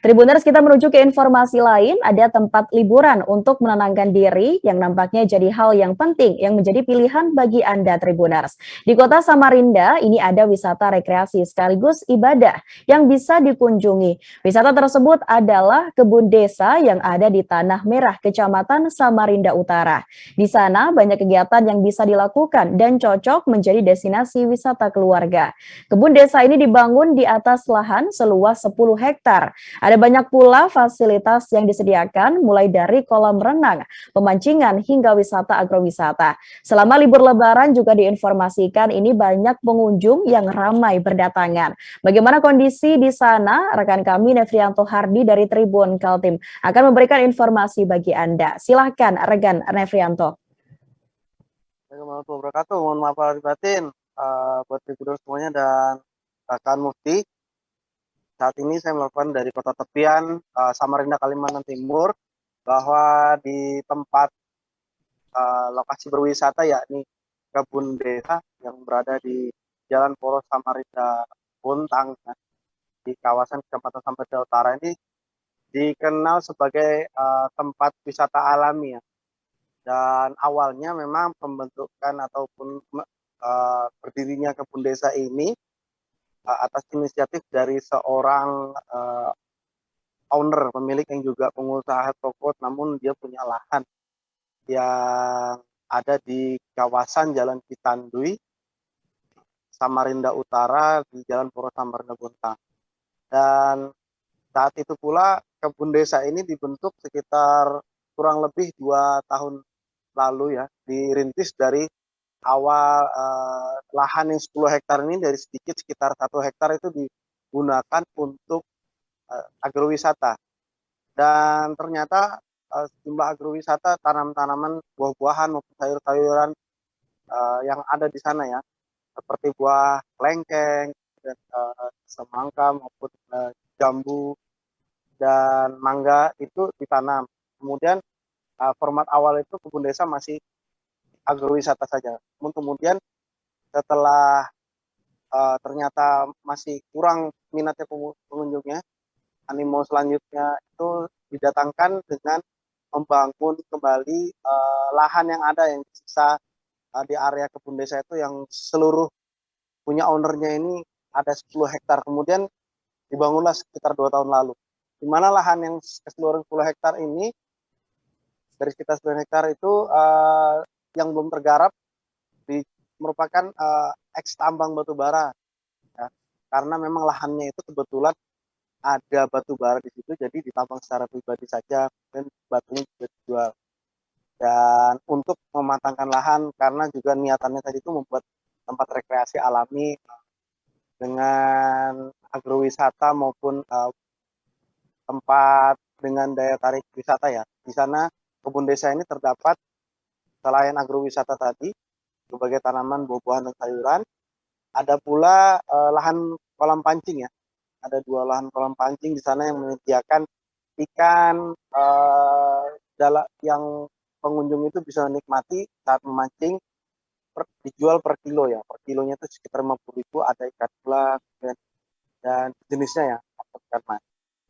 Tribuners, kita menuju ke informasi lain, ada tempat liburan untuk menenangkan diri yang nampaknya jadi hal yang penting yang menjadi pilihan bagi Anda Tribuners. Di kota Samarinda, ini ada wisata rekreasi sekaligus ibadah yang bisa dikunjungi. Wisata tersebut adalah kebun desa yang ada di Tanah Merah, Kecamatan Samarinda Utara. Di sana banyak kegiatan yang bisa dilakukan dan cocok menjadi destinasi wisata keluarga. Kebun desa ini dibangun di atas lahan seluas 10 hektar. Ada banyak pula fasilitas yang disediakan mulai dari kolam renang, pemancingan hingga wisata agrowisata. Selama libur lebaran juga diinformasikan ini banyak pengunjung yang ramai berdatangan. Bagaimana kondisi di sana? Rekan kami Nefrianto Hardi dari Tribun Kaltim akan memberikan informasi bagi Anda. Silahkan rekan Nefrianto. Assalamualaikum warahmatullahi wabarakatuh. Mohon maaf lahir batin buat Tribuners semuanya dan rekan Mufti. Saat ini saya melakukan dari kota tepian Samarinda, Kalimantan Timur, bahwa di tempat lokasi berwisata yakni kebun desa yang berada di Jalan Poros Samarinda Bontang, di kawasan Kecamatan Samarinda Utara ini dikenal sebagai tempat wisata alami ya. Dan awalnya memang pembentukan ataupun berdirinya kebun desa ini atas inisiatif dari seorang owner, pemilik yang juga pengusaha toko, namun dia punya lahan yang ada di kawasan Jalan Kitandui, Samarinda Utara, di Jalan Puro Samarinda Bontang. Dan saat itu pula kebun desa ini dibentuk sekitar kurang lebih 2 tahun lalu ya, dirintis dari awal lahan yang 10 hektar ini dari sedikit sekitar 1 hektar itu digunakan untuk agrowisata. Dan ternyata sejumlah agrowisata, tanam-tanaman, buah-buahan maupun sayur-sayuran yang ada di sana ya, seperti buah lengkeng, dan, semangka maupun jambu dan mangga itu ditanam. Kemudian format awal itu kebun desa masih agrowisata saja. Kemudian setelah ternyata masih kurang minatnya pengunjungnya, animo selanjutnya itu didatangkan dengan membangun kembali lahan yang ada yang sisa di area kebun desa itu yang seluruh punya ownernya ini ada 10 hektar. Kemudian dibangunlah sekitar 2 tahun lalu. Di mana lahan yang keseluruhan 10 hektar ini, dari sekitar 10 hektar itu yang belum tergarap merupakan eks tambang batu bara ya. Karena memang lahannya itu kebetulan ada batu bara di situ, jadi ditambang secara pribadi saja dan batunya juga dijual. Dan untuk mematangkan lahan, karena juga niatannya tadi itu membuat tempat rekreasi alami dengan agrowisata maupun tempat dengan daya tarik wisata ya. Di sana kebun desa ini terdapat selain agrowisata tadi, berbagai tanaman, buah-buahan dan sayuran, ada pula lahan kolam pancing ya. Ada 2 lahan kolam pancing di sana yang menyediakan ikan yang pengunjung itu bisa menikmati saat memancing, dijual per kilo ya. Per kilonya itu sekitar 50.000, ada ikan pula dan jenisnya ya, ikan mas.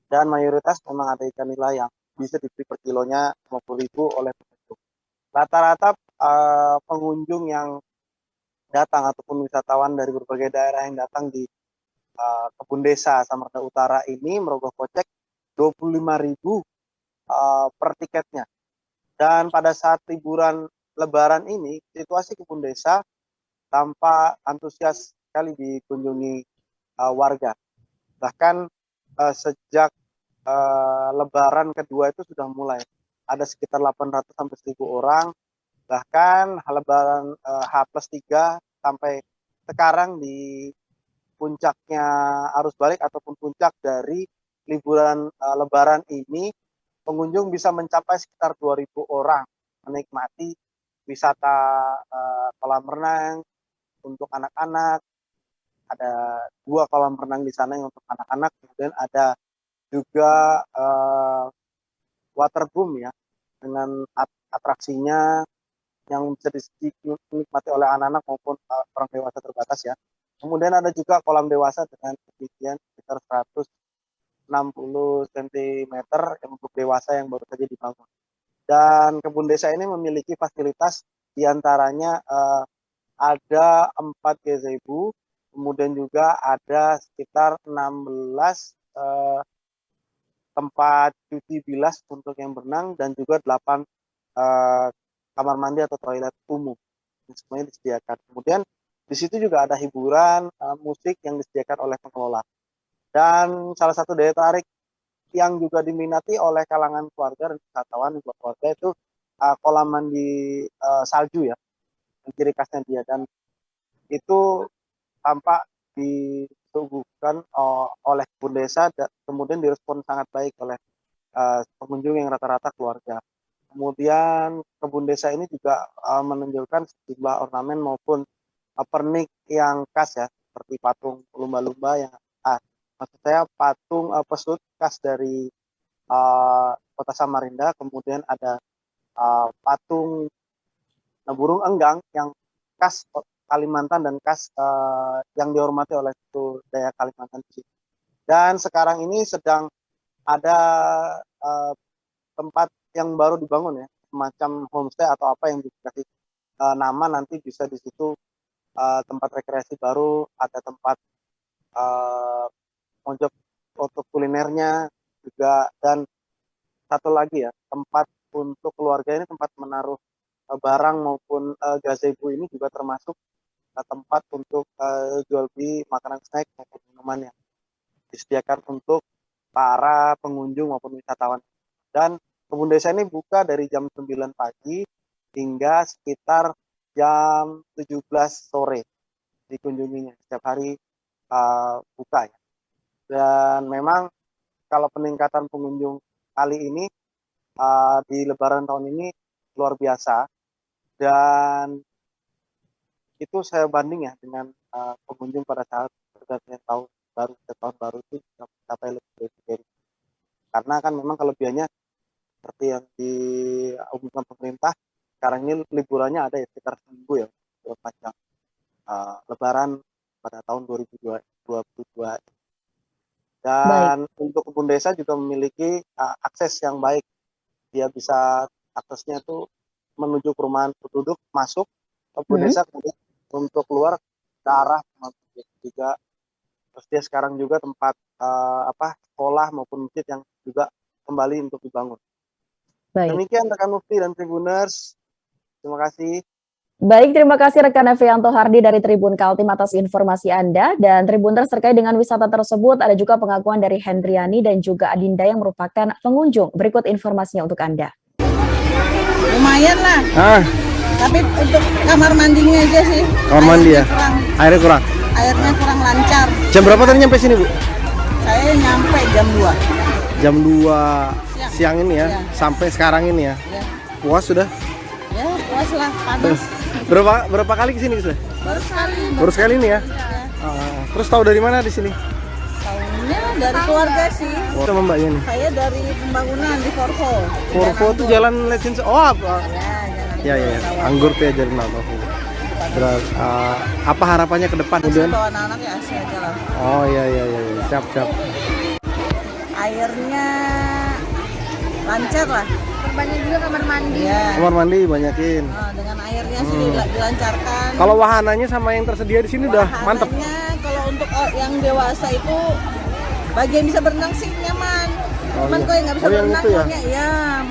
Dan mayoritas memang ada ikan nila yang bisa dibeli per kilonya 50.000 oleh pengunjung. Rata-rata pengunjung yang datang ataupun wisatawan dari berbagai daerah yang datang di kebun desa Samarinda Utara ini merogoh kocek 25.000 per tiketnya. Dan pada saat liburan lebaran ini, situasi kebun desa tampak antusias sekali dikunjungi warga. Bahkan sejak lebaran kedua itu sudah mulai ada sekitar 800 sampai 1.000 orang. Bahkan lebaran H+3 sampai sekarang di puncaknya arus balik ataupun puncak dari liburan lebaran ini, pengunjung bisa mencapai sekitar 2.000 orang menikmati wisata kolam renang untuk anak-anak. Ada 2 kolam renang di sana yang untuk anak-anak, kemudian ada juga waterboom ya, dengan atraksinya yang bisa dinikmati oleh anak-anak maupun orang dewasa terbatas ya. Kemudian ada juga kolam dewasa dengan ketinggian sekitar 100 60 sentimeter yang untuk dewasa yang baru saja dibangun. Dan kebun desa ini memiliki fasilitas diantaranya ada 4 gazebo, kemudian juga ada sekitar 16 tempat cuci bilas untuk yang berenang dan juga 8 kamar mandi atau toilet umum yang semuanya disediakan. Kemudian di situ juga ada hiburan musik yang disediakan oleh pengelola. Dan salah satu daya tarik yang juga diminati oleh kalangan keluarga dan wisatawan keluarga itu kolam mandi salju ya, ciri khasnya dia, dan itu tampak disuguhkan oleh kebun desa dan kemudian direspon sangat baik oleh pengunjung yang rata-rata keluarga. Kemudian kebun desa ini juga menunjukkan sejumlah ornamen maupun pernik yang khas ya, seperti patung lumba-lumba yang maksud saya patung pesut khas dari Kota Samarinda, kemudian ada patung burung enggang yang khas Kalimantan dan khas yang dihormati oleh suku Dayak Kalimantan. Dan sekarang ini sedang ada tempat yang baru dibangun ya, semacam homestay atau apa yang dikasih nama, nanti bisa di situ tempat rekreasi baru, ada tempat pojok untuk kulinernya juga, dan satu lagi ya, tempat untuk keluarga ini, tempat menaruh barang maupun gazebo ini juga termasuk tempat untuk jual beli makanan snack maupun minuman yang disediakan untuk para pengunjung maupun wisatawan. Dan kebun desa ini buka dari jam 9 pagi hingga sekitar jam 17 sore dikunjunginya, setiap hari buka ya. Dan memang kalau peningkatan pengunjung kali ini di Lebaran tahun ini luar biasa, dan itu saya banding ya dengan pengunjung pada saat pergantian tahun baru itu mencapai lebih dari karena kan memang kelebihannya seperti yang diumumkan pemerintah, sekarang ini liburannya ada ya sekitar seminggu ya, 24 jam Lebaran pada tahun 2022. Dan untuk kebun desa juga memiliki akses yang baik. Dia bisa aksesnya itu menuju perumahan penduduk, masuk kebun desa, kemudian untuk keluar ke arah juga. Terus dia sekarang juga tempat sekolah maupun masjid yang juga kembali untuk dibangun. Demikian rekan Mufti dan Tribuners. Terima kasih. Baik, terima kasih rekan Evianto Hardi dari Tribun Kaltim atas informasi Anda. Dan Tribuners, terkait dengan wisata tersebut ada juga pengakuan dari Hendriani dan juga Adinda yang merupakan pengunjung. Berikut informasinya untuk Anda. Lumayan lah. Tapi untuk kamar mandinya aja sih. Kamar mandi ya? Airnya kurang? Airnya kurang lancar. Jam berapa tadi nyampe sini, Bu? Saya nyampe jam 2. Jam 2 siang ini ya? Sampai sekarang ini ya? Puas sudah? Ya, puas lah, panas. Berapa kali kesini sudah? Baru sekali ini ya? Terus tahu dari mana di sini? Tahunya dari keluarga sih. Sama mbaknya nih? Saya dari pembangunan di Forvo. Forvo itu jalan Legends. Oh apa? Ya. Anggur tuh ya, jalan apa? Terus apa harapannya ke depan kemudian? Bawa anak-anak ya asli aja lah. Oh iya. Siap. Airnya lancar lah. Banyak juga kamar mandi. Ya. Kamar mandi banyakin. Dengan airnya sih dilancarkan. Kalau wahananya sama yang tersedia di sini udah mantep. Kalau untuk yang dewasa itu bagian bisa berenang sih nyaman. Cuman kalau yang nggak bisa berenang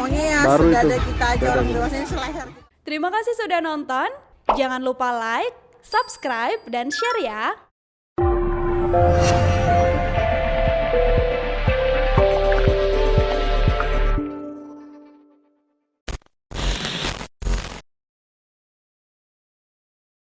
maunya ya baru sudah itu. ada kita aja orang dewasanya seleher. Terima kasih sudah nonton. Jangan lupa like, subscribe, dan share ya.